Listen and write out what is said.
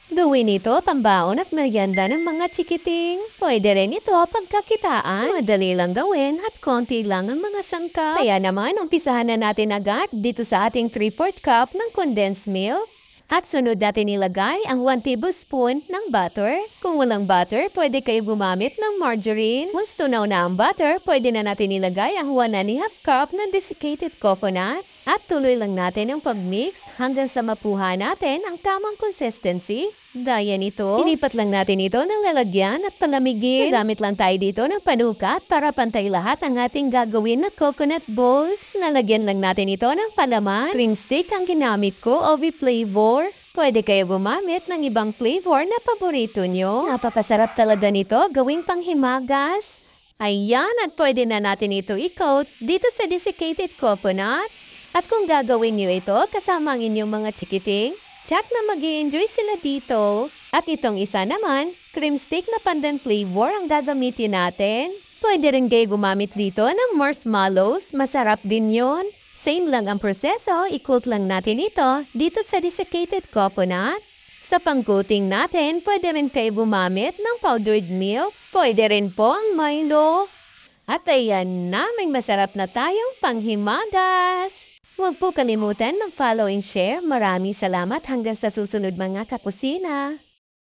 Gawin ito pambaon at merienda ng mga chikiting. Pwede rin ito pagkakitaan. Madali lang gawin at konti lang ang mga sangkap. Kaya naman, umpisahan na natin agad dito sa ating 3/4 cup ng condensed milk. At sunod natin ilagay ang 1 tablespoon ng butter. Kung walang butter, pwede kayo gumamit ng margarine. Once tunaw na ang butter, pwede na natin ilagay ang 1½ cup ng desiccated coconut. At tuloy lang natin ang pag-mix hanggang sa mapuha natin ang tamang consistency. Gaya nito, ilipat lang natin ito ng lalagyan at palamigin. Gagamit lang tayo dito ng panukat para pantay lahat ang ating gagawin na coconut balls. Nalagyan lang natin ito ng palaman. Cream stick ang ginamit ko, OV flavor. Pwede kayo gumamit ng ibang flavor na paborito nyo. Napakasarap talaga nito gawing panghimagas. Ayan, at pwede na natin ito i-coat dito sa desiccated coconut. At kung gagawin nyo ito kasama ang inyong mga chikiting, tsak na mag-i-enjoy sila dito. At itong isa naman, cream stick na pandan flavor ang gagamitin natin. Pwede rin kayo gumamit dito ng marshmallows, masarap din yon. Same lang ang proseso, i-coat lang natin ito dito sa desiccated coconut. Sa pang-coating natin, pwede rin kayo gumamit ng powdered milk. Pwede rin po ang Milo. At ayan na, may masarap na tayong panghimagas. Huwag po kalimutan mag-follow and share. Maraming salamat hanggang sa susunod mga kakusina.